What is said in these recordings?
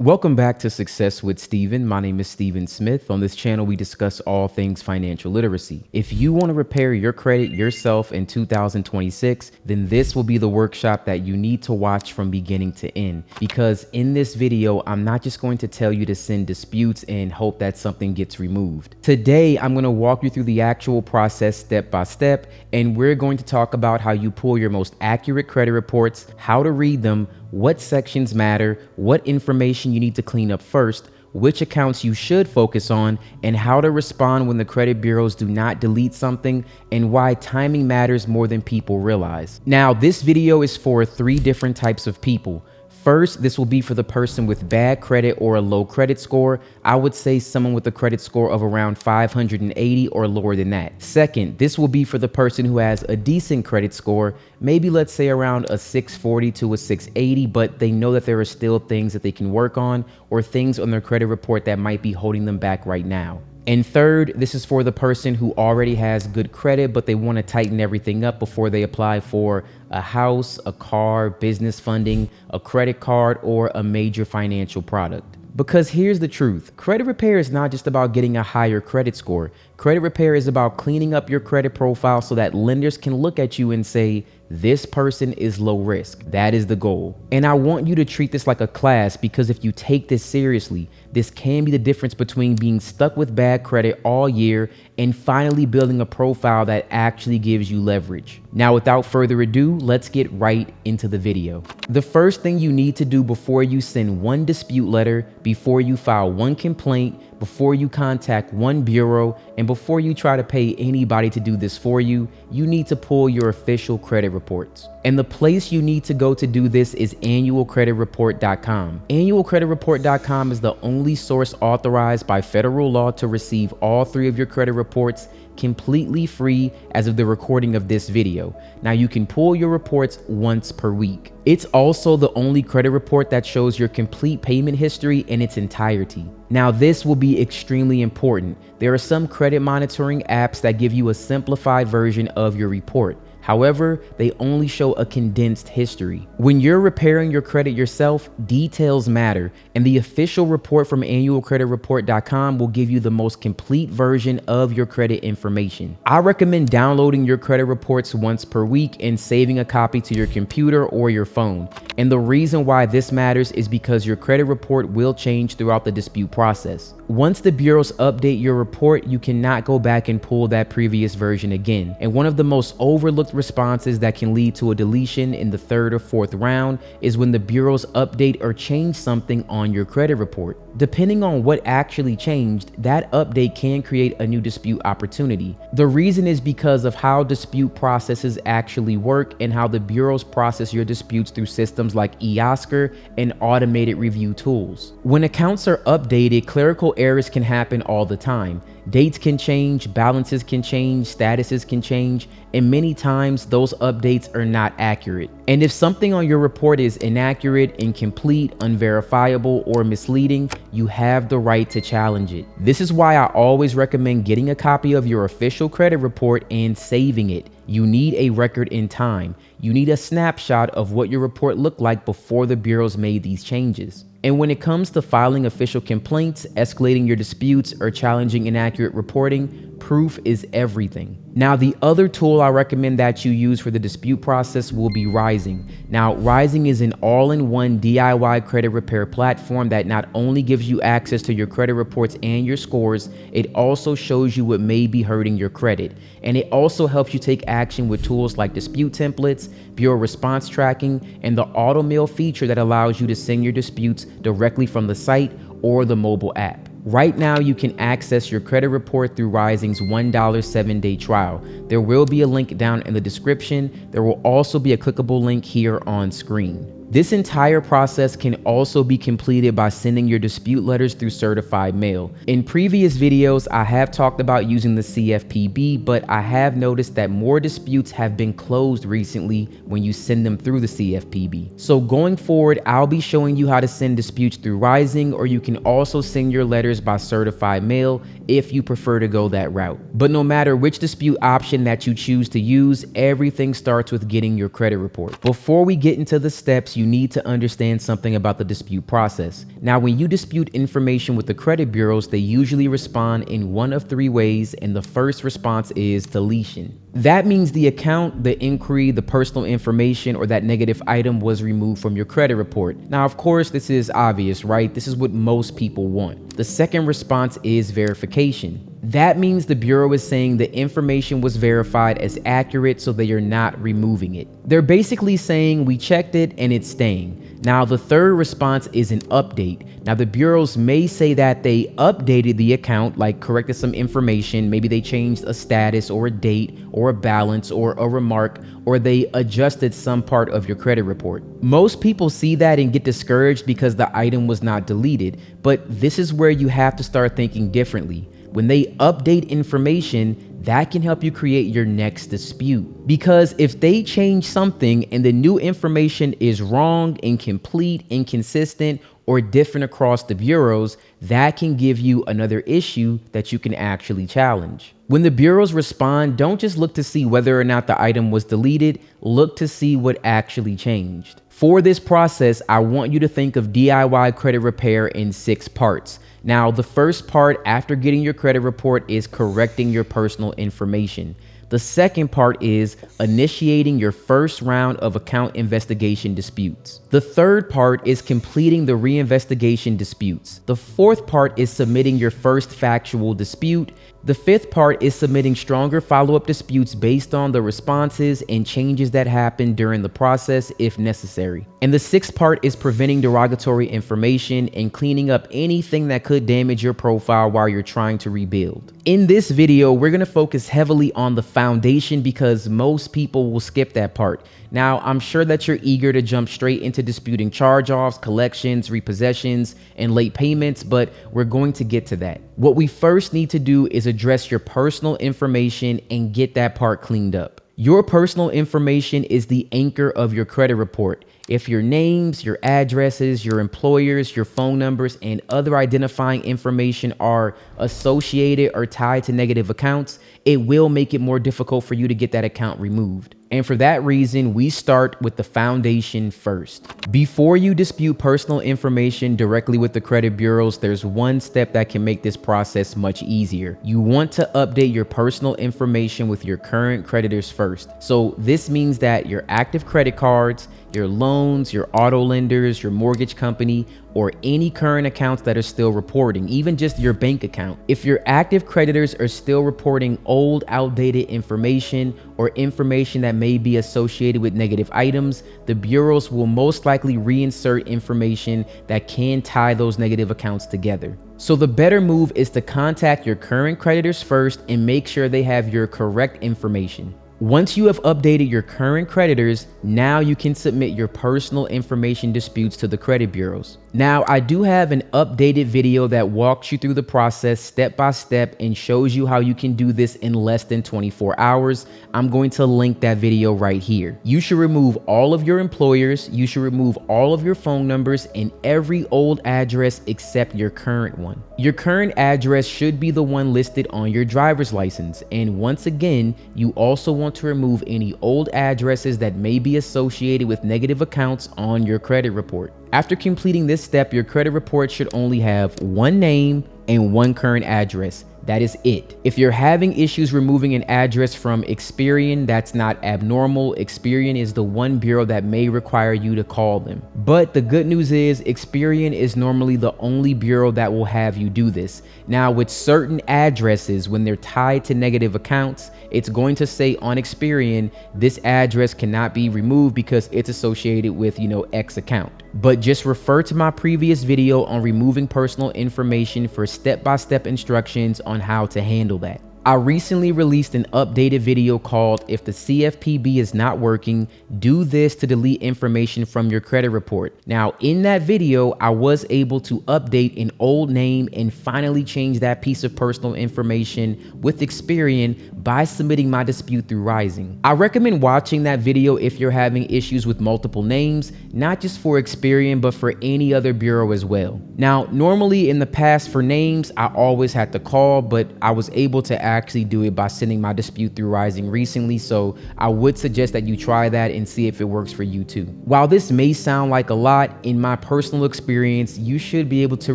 Welcome back to Success with Steven. My name is Steven Smith. On this channel, we discuss all things financial literacy. If you want to repair your credit yourself in 2026, then this will be the workshop that you need to watch from beginning to end. Because in this video, I'm not just going to tell you to send disputes and hope that something gets removed. Today, I'm going to walk you through the actual process step by step, and we're going to talk about how you pull your most accurate credit reports, how to read them, what sections matter, what information you need to clean up first, which accounts you should focus on, and how to respond when the credit bureaus do not delete something, and why timing matters more than people realize. Now, this video is for 3 different types of people. First, this will be for the person with bad credit or a low credit score. I would say someone with a credit score of around 580 or lower than that. Second, this will be for the person who has a decent credit score, maybe let's say around a 640 to a 680, but they know that there are still things that they can work on or things on their credit report that might be holding them back right now. And third, this is for the person who already has good credit, but they want to tighten everything up before they apply for a house, a car, business funding, a credit card, or a major financial product. Because here's the truth, credit repair is not just about getting a higher credit score. Credit repair is about cleaning up your credit profile so that lenders can look at you and say, this person is low risk. That is the goal. And I want you to treat this like a class, because if you take this seriously, this can be the difference between being stuck with bad credit all year and finally building a profile that actually gives you leverage. Now, without further ado, let's get right into the video. The first thing you need to do before you send one dispute letter, before you file one complaint, before you contact one bureau, and before you try to pay anybody to do this for you, you need to pull your official credit reports. And the place you need to go to do this is annualcreditreport.com. Annualcreditreport.com is the only source authorized by federal law to receive all 3 of your credit reports completely free as of the recording of this video. Now, you can pull your reports once per week. It's also the only credit report that shows your complete payment history in its entirety. Now, this will be extremely important. There are some credit monitoring apps that give you a simplified version of your report. However, they only show a condensed history. When you're repairing your credit yourself, details matter, and the official report from annualcreditreport.com will give you the most complete version of your credit information. I recommend downloading your credit reports once per week and saving a copy to your computer or your phone. And the reason why this matters is because your credit report will change throughout the dispute process. Once the bureaus update your report, you cannot go back and pull that previous version again. And one of the most overlooked responses that can lead to a deletion in the 3rd or 4th round is when the bureaus update or change something on your credit report. Depending on what actually changed, that update can create a new dispute opportunity. The reason is because of how dispute processes actually work and how the bureaus process your disputes through systems like eOscar and automated review tools. When accounts are updated, clerical errors can happen all the time. Dates can change, balances can change, statuses can change, and many times those updates are not accurate. And if something on your report is inaccurate, incomplete, unverifiable, or misleading, you have the right to challenge it. This is why I always recommend getting a copy of your official credit report and saving it. You need a record in time. You need a snapshot of what your report looked like before the bureaus made these changes. And when it comes to filing official complaints, escalating your disputes, or challenging inaccurate reporting, proof is everything. Now, the other tool I recommend that you use for the dispute process will be Rising. Now, Rising is an all-in-one DIY credit repair platform that not only gives you access to your credit reports and your scores, it also shows you what may be hurting your credit. And it also helps you take action with tools like dispute templates, bureau response tracking, and the auto mail feature that allows you to send your disputes directly from the site or the mobile app. Right now, you can access your credit report through Rising's $1 7-day trial. There will be a link down in the description. There will also be a clickable link here on screen. This entire process can also be completed by sending your dispute letters through certified mail. In previous videos, I have talked about using the CFPB, but I have noticed that more disputes have been closed recently when you send them through the CFPB. So going forward, I'll be showing you how to send disputes through Rising, or you can also send your letters by certified mail if you prefer to go that route. But no matter which dispute option that you choose to use, everything starts with getting your credit report. Before we get into the steps, steps, you need to understand something about the dispute process. Now, when you dispute information with the credit bureaus, they usually respond in one of three ways, and the first response is deletion. That means the account, the inquiry, the personal information, or that negative item was removed from your credit report. Now, of course, this is obvious, right? This is what most people want. The second response is verification. That means the bureau is saying the information was verified as accurate, so they are not removing it. They're basically saying we checked it and it's staying. Now, the third response is an update. Now, the bureaus may say that they updated the account, like corrected some information. Maybe they changed a status or a date or a balance or a remark, or they adjusted some part of your credit report. Most people see that and get discouraged because the item was not deleted. But this is where you have to start thinking differently. When they update information, that can help you create your next dispute. Because if they change something and the new information is wrong, incomplete, inconsistent, or different across the bureaus, that can give you another issue that you can actually challenge. When the bureaus respond, don't just look to see whether or not the item was deleted, look to see what actually changed. For this process, I want you to think of DIY credit repair in 6 parts. Now, the first part after getting your credit report is correcting your personal information. The second part is initiating your first round of account investigation disputes. The third part is completing the reinvestigation disputes. The fourth part is submitting your first factual dispute. The fifth part is submitting stronger follow-up disputes based on the responses and changes that happen during the process if necessary. And the sixth part is preventing derogatory information and cleaning up anything that could damage your profile while you're trying to rebuild. In this video, we're going to focus heavily on the foundation because most people will skip that part. Now, I'm sure that you're eager to jump straight into disputing charge-offs, collections, repossessions, and late payments, but we're going to get to that. What we first need to do is address your personal information and get that part cleaned up. Your personal information is the anchor of your credit report. If your names, your addresses, your employers, your phone numbers, and other identifying information are associated or tied to negative accounts, it will make it more difficult for you to get that account removed. And for that reason, we start with the foundation first. Before you dispute personal information directly with the credit bureaus, there's one step that can make this process much easier. You want to update your personal information with your current creditors first. So this means that your active credit cards, your loans, your auto lenders, your mortgage company, or any current accounts that are still reporting, even just your bank account. If your active creditors are still reporting old, outdated information or information that may be associated with negative items, the bureaus will most likely reinsert information that can tie those negative accounts together. So the better move is to contact your current creditors first and make sure they have your correct information. Once you have updated your current creditors, now you can submit your personal information disputes to the credit bureaus. Now, I do have an updated video that walks you through the process step by step and shows you how you can do this in less than 24 hours. I'm going to link that video right here. You should remove all of your employers, you should remove all of your phone numbers and every old address except your current one. Your current address should be the one listed on your driver's license. And once again, you also want to remove any old addresses that may be associated with negative accounts on your credit report. After completing this step, your credit report should only have one name and one current address. That is it. If you're having issues removing an address from Experian, that's not abnormal. Experian is the one bureau that may require you to call them. But the good news is Experian is normally the only bureau that will have you do this. Now, with certain addresses, when they're tied to negative accounts, it's going to say on Experian, this address cannot be removed because it's associated with, X account. But just refer to my previous video on removing personal information for step-by-step instructions on how to handle that. I recently released an updated video called "If the CFPB is not working, do this to delete information from your credit report." Now, in that video, I was able to update an old name and finally change that piece of personal information with Experian by submitting my dispute through Rising. I recommend watching that video if you're having issues with multiple names, not just for Experian, but for any other bureau as well. Now, normally in the past for names, I always had to call, but I was able to actually do it by sending my dispute through Rising recently, so I would suggest that you try that and see if it works for you too. While this may sound like a lot, in my personal experience, you should be able to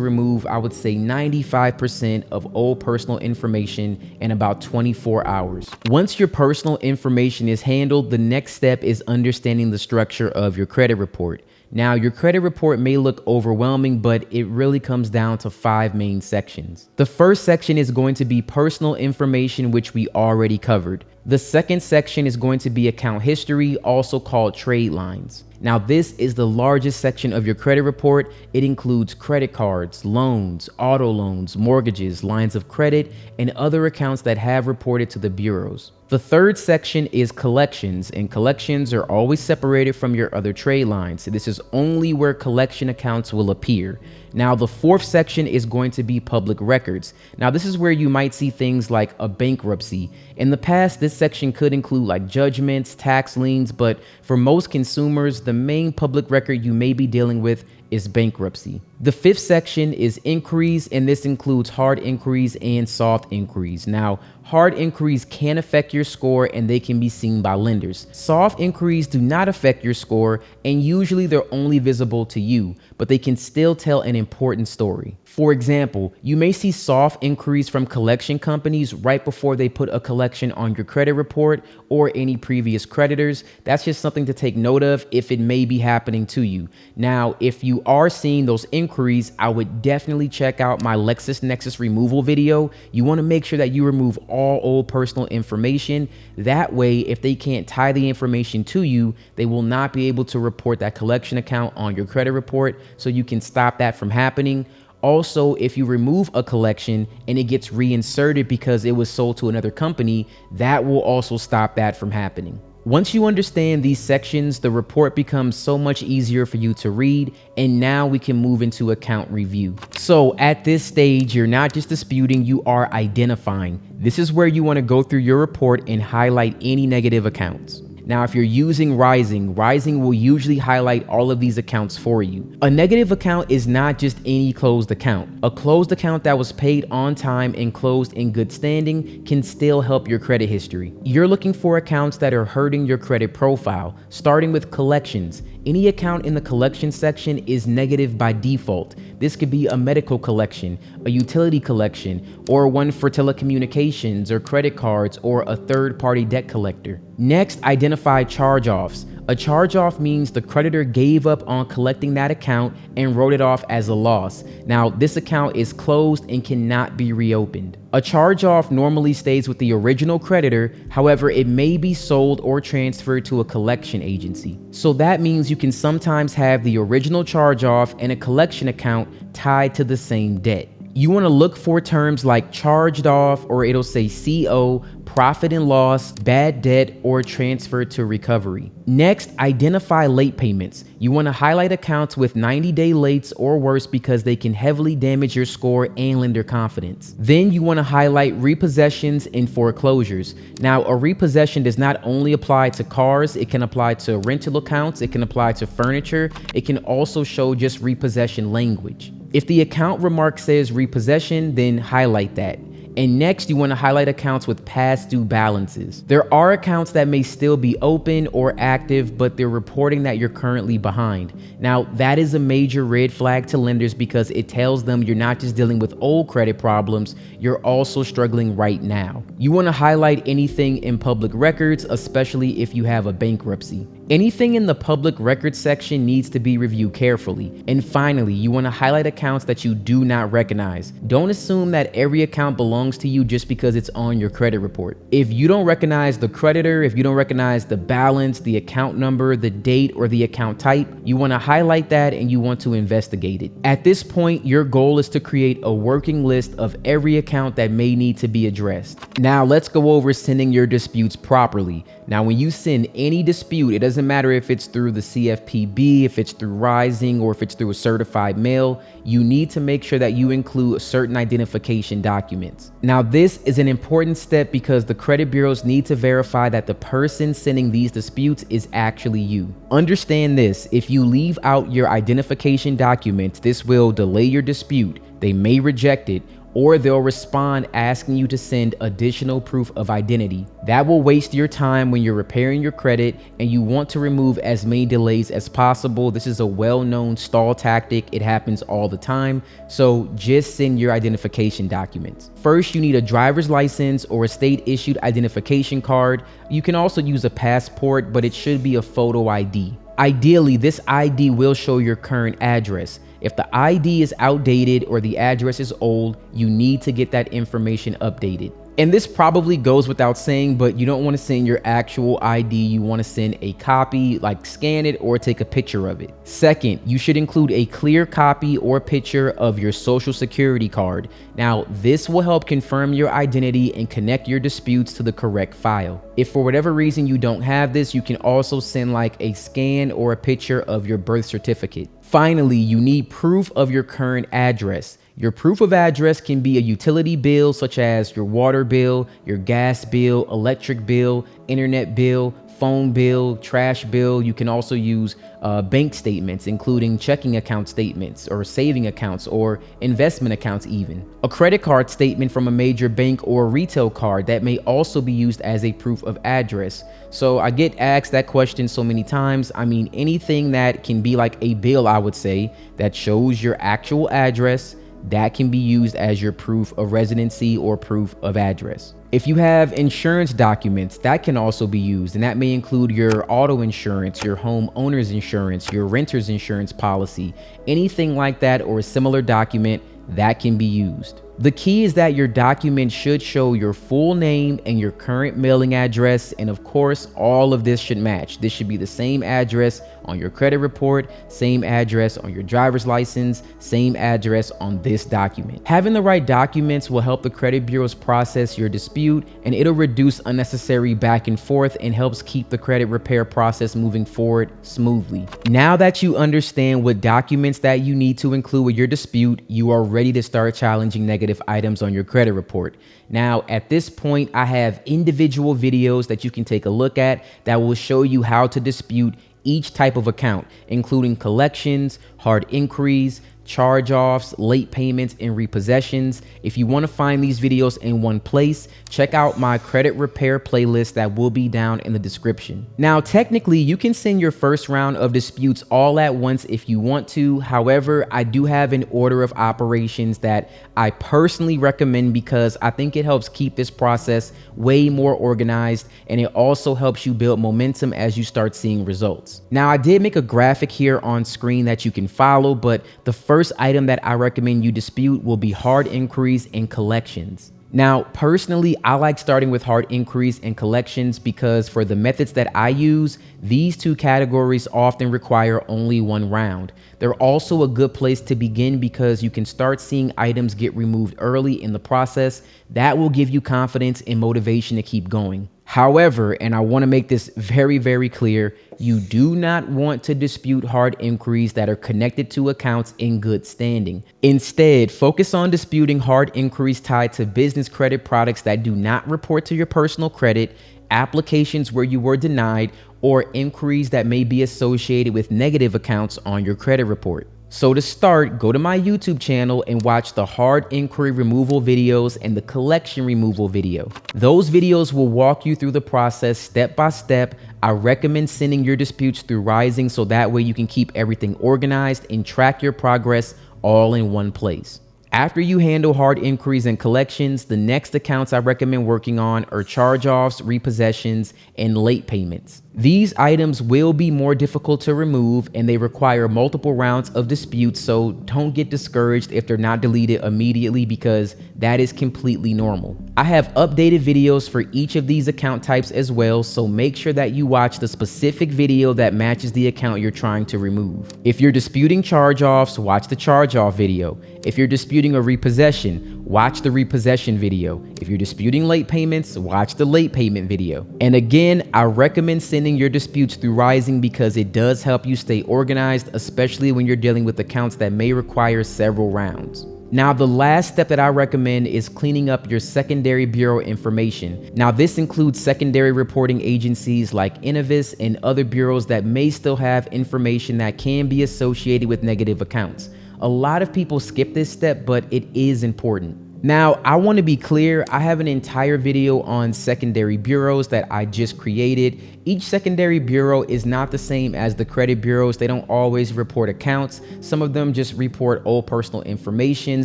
remove, I would say, 95% of old personal information in about 24 hours. Once your personal information is handled, the next step is understanding the structure of your credit report. Now, your credit report may look overwhelming, but it really comes down to 5 main sections. The first section is going to be personal information, which we already covered. The second section is going to be account history, also called trade lines. Now, this is the largest section of your credit report. It includes credit cards, loans, auto loans, mortgages, lines of credit, and other accounts that have reported to the bureaus. The third section is collections, and collections are always separated from your other trade lines. This is only where collection accounts will appear. Now, the fourth section is going to be public records. Now, this is where you might see things like a bankruptcy. In the past, this section could include like judgments, tax liens, but for most consumers, the main public record you may be dealing with is bankruptcy. The fifth section is inquiries, and this includes hard inquiries and soft inquiries. Now, hard inquiries can affect your score and they can be seen by lenders. Soft inquiries do not affect your score, and usually they're only visible to you, but they can still tell an important story. For example, you may see soft inquiries from collection companies right before they put a collection on your credit report or any previous creditors. That's just something to take note of if it may be happening to you. Now, if you are seeing those inquiries, I would definitely check out my LexisNexis removal video. You want to make sure that you remove all old personal information. That way, if they can't tie the information to you, they will not be able to report that collection account on your credit report, so you can stop that from happening. Also, if you remove a collection and it gets reinserted because it was sold to another company, that will also stop that from happening. Once you understand these sections, the report becomes so much easier for you to read, and now we can move into account review. So at this stage, you're not just disputing, you are identifying. This is where you want to go through your report and highlight any negative accounts. Now, if you're using Rising will usually highlight all of these accounts for you. A negative account is not just any closed account. A closed account that was paid on time and closed in good standing can still help your credit history. You're looking for accounts that are hurting your credit profile, starting with collections. Any account in the collection section is negative by default. This could be a medical collection, a utility collection, or one for telecommunications or credit cards, or a third-party debt collector. Next, identify charge-offs. A charge-off means the creditor gave up on collecting that account and wrote it off as a loss. Now, this account is closed and cannot be reopened. A charge-off normally stays with the original creditor. However, it may be sold or transferred to a collection agency. So that means you can sometimes have the original charge-off and a collection account tied to the same debt. You want to look for terms like charged off, or it'll say CO, profit and loss, bad debt, or transfer to recovery. Next, identify late payments. You want to highlight accounts with 90-day lates or worse because they can heavily damage your score and lender confidence. Then you want to highlight repossessions and foreclosures. Now, a repossession does not only apply to cars, it can apply to rental accounts, it can apply to furniture, it can also show just repossession language. If the account remark says repossession, then highlight that. And next, you want to highlight accounts with past due balances. There are accounts that may still be open or active, but they're reporting that you're currently behind. Now, that is a major red flag to lenders because it tells them you're not just dealing with old credit problems, you're also struggling right now. You want to highlight anything in public records, especially if you have a bankruptcy. Anything in the public records section needs to be reviewed carefully. And finally, you want to highlight accounts that you do not recognize. Don't assume that every account belongs to you just because it's on your credit report. If you don't recognize the creditor, if you don't recognize the balance, the account number, the date, or the account type, you want to highlight that and you want to investigate it. At this point, your goal is to create a working list of every account that may need to be addressed. Now, let's go over sending your disputes properly. Now, when you send any dispute, it doesn't matter if it's through the CFPB, if it's through Rising, or if it's through a certified mail, you need to make sure that you include certain identification documents. Now, this is an important step because the credit bureaus need to verify that the person sending these disputes is actually you. Understand this: if you leave out your identification documents, this will delay your dispute. They may reject it, or they'll respond asking you to send additional proof of identity. That will waste your time when you're repairing your credit, and you want to remove as many delays as possible. This is a well-known stall tactic. It happens all the time. So just send your identification documents. First, you need a driver's license or a state-issued identification card. You can also use a passport, but it should be a photo ID. Ideally, this ID will show your current address. If the ID is outdated or the address is old, you need to get that information updated. And this probably goes without saying, but you don't want to send your actual ID. You want to send a copy, like scan it or take a picture of it. Second, you should include a clear copy or picture of your social security card. Now, this will help confirm your identity and connect your disputes to the correct file. If for whatever reason you don't have this, you can also send like a scan or a picture of your birth certificate. Finally, you need proof of your current address. Your proof of address can be a utility bill such as your water bill, your gas bill, electric bill, internet bill, phone bill, trash bill. You can also use bank statements, including checking account statements or saving accounts or investment accounts even. A credit card statement from a major bank or retail card that may also be used as a proof of address. So I get asked that question so many times. I mean, anything that can be like a bill, I would say, that shows your actual address, that can be used as your proof of residency or proof of address. If you have insurance documents, that can also be used, and that may include your auto insurance, your home owner's insurance, your renter's insurance policy, anything like that or a similar document that can be used. The key is that your document should show your full name and your current mailing address, and of course, all of this should match. This should be the same address on your credit report, same address on your driver's license, same address on this document. Having the right documents will help the credit bureaus process your dispute, and it'll reduce unnecessary back and forth and helps keep the credit repair process moving forward smoothly. Now that you understand what documents that you need to include with your dispute, you are ready to start challenging negative items on your credit report. Now, at this point, I have individual videos that you can take a look at that will show you how to dispute each type of account, including collections, hard inquiries, charge-offs, late payments, and repossessions. If you want to find these videos in one place, check out my credit repair playlist that will be down in the description. Now, technically, you can send your first round of disputes all at once if you want to. However, I do have an order of operations that I personally recommend because I think it helps keep this process way more organized, and it also helps you build momentum as you start seeing results. Now, I did make a graphic here on screen that you can follow, but the first item that I recommend you dispute will be hard inquiries and collections. Now, personally, I like starting with hard inquiries and collections because for the methods that I use, these two categories often require only one round. They're also a good place to begin because you can start seeing items get removed early in the process. That will give you confidence and motivation to keep going. However, and I want to make this very, very clear, you do not want to dispute hard inquiries that are connected to accounts in good standing. Instead, focus on disputing hard inquiries tied to business credit products that do not report to your personal credit, applications where you were denied, or inquiries that may be associated with negative accounts on your credit report. So to start, go to my YouTube channel and watch the hard inquiry removal videos and the collection removal video. Those videos will walk you through the process step by step. I recommend sending your disputes through Rising so that way you can keep everything organized and track your progress all in one place. After you handle hard inquiries and collections, the next accounts I recommend working on are charge-offs, repossessions, and late payments. These items will be more difficult to remove and they require multiple rounds of disputes, so don't get discouraged if they're not deleted immediately because that is completely normal. I have updated videos for each of these account types as well, so make sure that you watch the specific video that matches the account you're trying to remove. If you're disputing charge-offs, watch the charge-off video. If you're disputing a repossession, watch the repossession video. If you're disputing late payments, watch the late payment video. And again, I recommend sending your disputes through Rising because it does help you stay organized, especially when you're dealing with accounts that may require several rounds. Now, the last step that I recommend is cleaning up your secondary bureau information. Now, this includes secondary reporting agencies like Innovis and other bureaus that may still have information that can be associated with negative accounts. A lot of people skip this step, but it is important. Now, I want to be clear, I have an entire video on secondary bureaus that I just created. Each secondary bureau is not the same as the credit bureaus. They don't always report accounts. Some of them just report old personal information.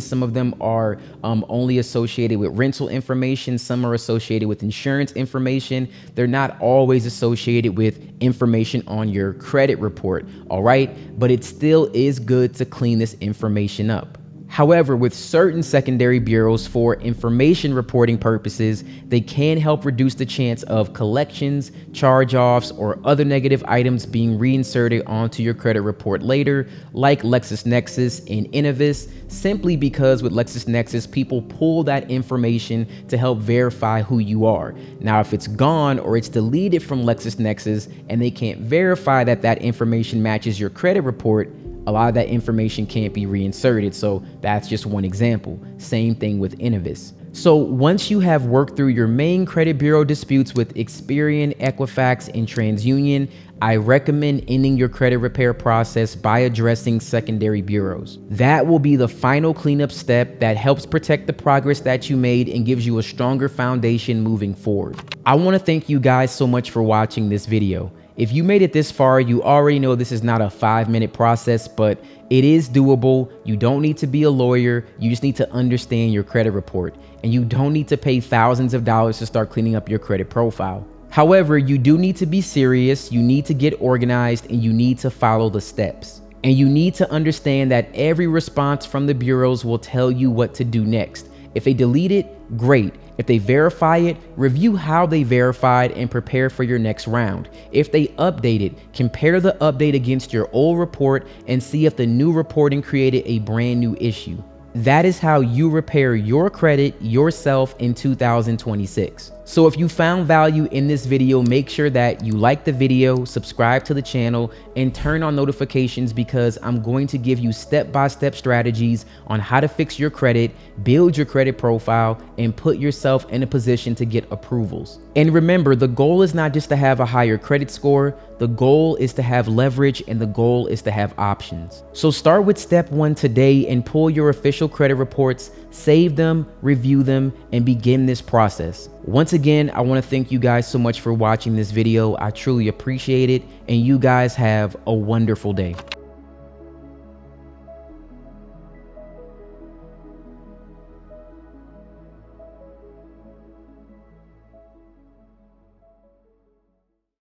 Some of them are only associated with rental information. Some are associated with insurance information. They're not always associated with information on your credit report, all right? But it still is good to clean this information up. However, with certain secondary bureaus for information reporting purposes, they can help reduce the chance of collections, charge-offs, or other negative items being reinserted onto your credit report later, like LexisNexis and Innovis, simply because with LexisNexis, people pull that information to help verify who you are. Now, if it's gone or it's deleted from LexisNexis and they can't verify that that information matches your credit report, a lot of that information can't be reinserted. So that's just one example. Same thing with Innovis. So once you have worked through your main credit bureau disputes with Experian, Equifax, and TransUnion, I recommend ending your credit repair process by addressing secondary bureaus. That will be the final cleanup step that helps protect the progress that you made and gives you a stronger foundation moving forward. I want to thank you guys so much for watching this video. If you made it this far, you already know this is not a 5-minute process, but it is doable. You don't need to be a lawyer. You just need to understand your credit report, and you don't need to pay thousands of dollars to start cleaning up your credit profile. However, you do need to be serious. You need to get organized, and you need to follow the steps. And you need to understand that every response from the bureaus will tell you what to do next. If they delete it, great. If they verify it, review how they verified and prepare for your next round. If they update it, compare the update against your old report and see if the new reporting created a brand new issue. That is how you repair your credit yourself in 2026. So if you found value in this video, make sure that you like the video, subscribe to the channel, and turn on notifications, because I'm going to give you step-by-step strategies on how to fix your credit, build your credit profile, and put yourself in a position to get approvals. And remember, the goal is not just to have a higher credit score. The goal is to have leverage, and the goal is to have options. So start with step 1 today and pull your official credit reports, save them, review them, and begin this process. Once again, I want to thank you guys so much for watching this video. I truly appreciate it, and you guys have a wonderful day.